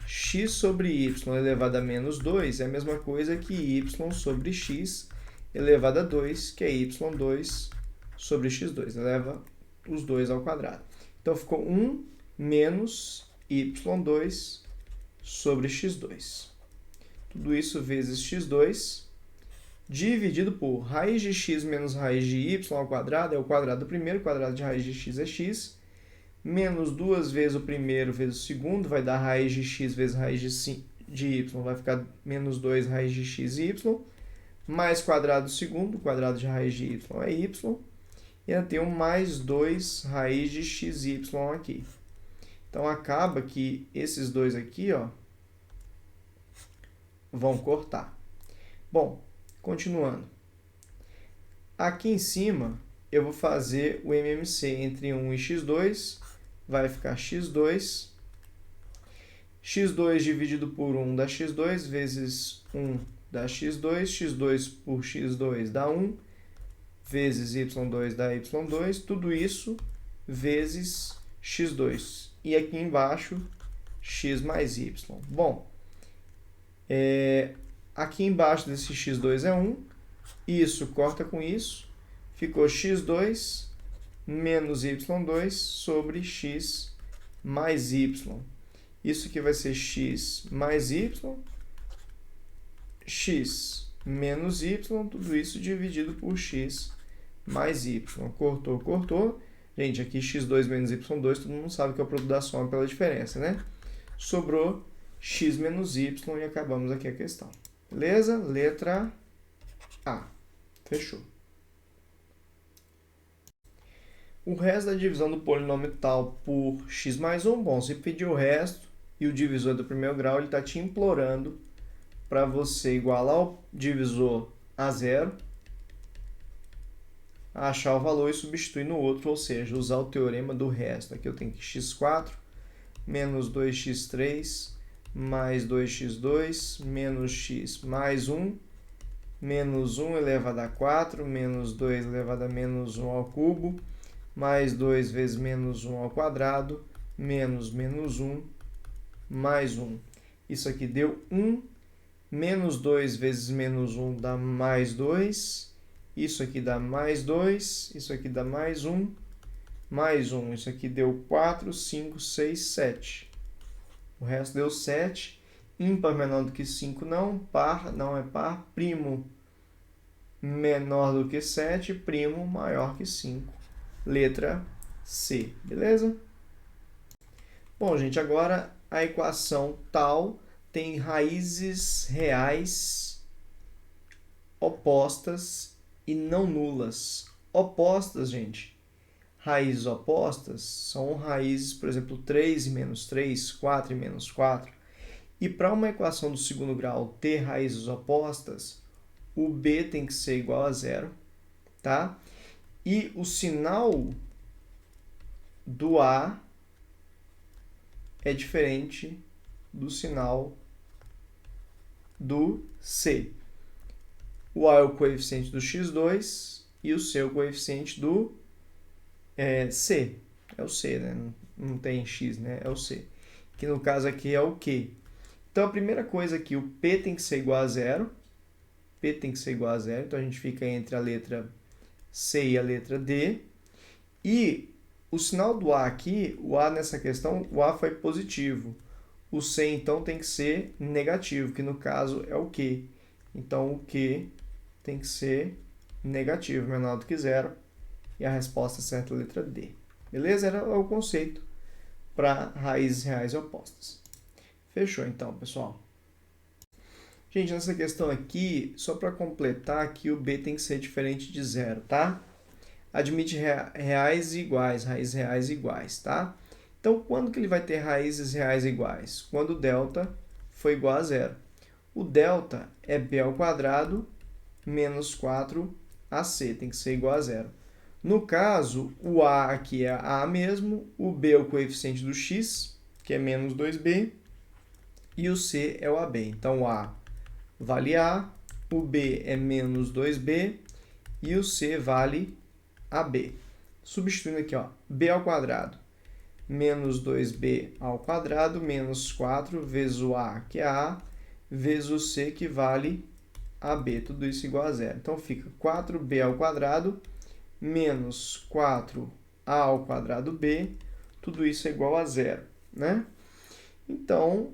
X sobre y elevado a menos 2 é a mesma coisa que y sobre x elevado a 2, que é y2 sobre x2. Eleva os dois ao quadrado. Então, ficou 1 menos y2 sobre x2. Tudo isso vezes x2 dividido por raiz de x menos raiz de y ao quadrado, é o quadrado do primeiro, o quadrado de raiz de x é x, menos 2 vezes o primeiro vezes o segundo, vai dar raiz de x vezes raiz de y, vai ficar menos 2 raiz de x e y, mais quadrado do segundo, o quadrado de raiz de y é y, e ainda tem um mais 2 raiz de x e y aqui. Então, acaba que esses dois aqui, ó, vão cortar. Bom, continuando. Aqui em cima, eu vou fazer o MMC entre 1 e x2, vai ficar x2. x2 dividido por 1 dá x2, vezes 1 dá x2, x2 por x2 dá 1, vezes y2 dá y2, tudo isso vezes x2. E aqui embaixo, x mais y. Bom, aqui embaixo desse x2 é 1, isso corta com isso, ficou x2 menos y2 sobre x mais y. Isso aqui vai ser x mais y, x menos y, tudo isso dividido por x mais y. Cortou, cortou. Gente, aqui x2 menos y2, todo mundo sabe que é o produto da soma pela diferença, né? Sobrou x menos y e acabamos aqui a questão. Beleza? Letra A. Fechou. O resto da divisão do polinômio tal por x mais 1, bom, se pedir o resto e o divisor do primeiro grau, ele está te implorando para você igualar o divisor a zero, achar o valor e substituir no outro, ou seja, usar o teorema do resto. Aqui eu tenho que x4 menos 2x3 mais 2x2 menos x mais 1 menos 1 elevado a 4, menos 2 elevado a menos 1 ao cubo, mais 2 vezes menos 1 ao quadrado, menos 1, mais 1. Isso aqui deu 1, menos 2 vezes menos 1 dá mais 2, isso aqui dá mais 2, isso aqui dá mais 1, mais 1. Isso aqui deu 4, 5, 6, 7. O resto deu 7. Ímpar menor do que 5 não, par não é par, primo menor do que 7, primo maior que 5. Letra C, beleza? Bom, gente, agora a equação tal tem raízes reais opostas e não nulas. Opostas, gente, raízes opostas são raízes, por exemplo, 3 e menos 3, 4 e menos 4. E para uma equação do segundo grau ter raízes opostas, o b tem que ser igual a zero, tá? E o sinal do a é diferente do sinal do c. O a é o coeficiente do x2 e o c é o coeficiente do c. É o c, né? Não tem x, né? É o c. Que no caso aqui é o q. Então, a primeira coisa aqui, o p tem que ser igual a zero. P tem que ser igual a zero. Então, a gente fica entre a letra C e a letra D. E o sinal do A aqui, o A nessa questão, o A foi positivo. O C, então, tem que ser negativo, que no caso é o Q. Então, o Q tem que ser negativo, menor do que zero. E a resposta certa é a letra D. Beleza? Era o conceito para raízes reais e opostas. Fechou, então, pessoal. Gente, nessa questão aqui, só para completar, aqui o b tem que ser diferente de zero, tá? Admite reais iguais, raízes reais iguais, tá? Então, quando que ele vai ter raízes reais iguais? Quando o delta for igual a zero. O delta é b ao quadrado menos 4ac, tem que ser igual a zero. No caso, o a aqui é a mesmo, o b é o coeficiente do x, que é menos 2b, e o c é o ab. Então, o a vale a, o b é menos 2b e o c vale ab. Substituindo aqui, ó, b ao quadrado menos 2b ao quadrado menos 4 vezes o a, que é a, vezes o c, que vale ab. Tudo isso igual a zero. Então, fica 4b ao quadrado menos 4a ao quadrado b. Tudo isso é igual a zero, né? Então,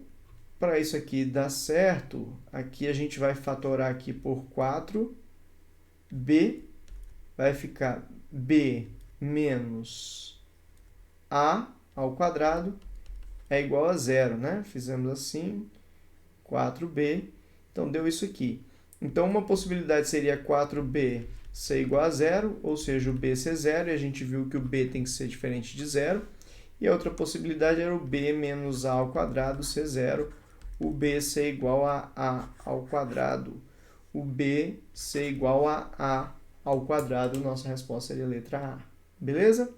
para isso aqui dar certo, aqui a gente vai fatorar aqui por 4b, vai ficar b menos a ao quadrado é igual a zero, né? Fizemos assim, 4b, então deu isso aqui. Então, uma possibilidade seria 4b ser igual a zero, ou seja, o b ser zero, e a gente viu que o b tem que ser diferente de zero. E a outra possibilidade era o b menos a ao quadrado ser zero, o b ser igual a ao quadrado. O b ser igual a ao quadrado, nossa resposta seria a letra A. Beleza?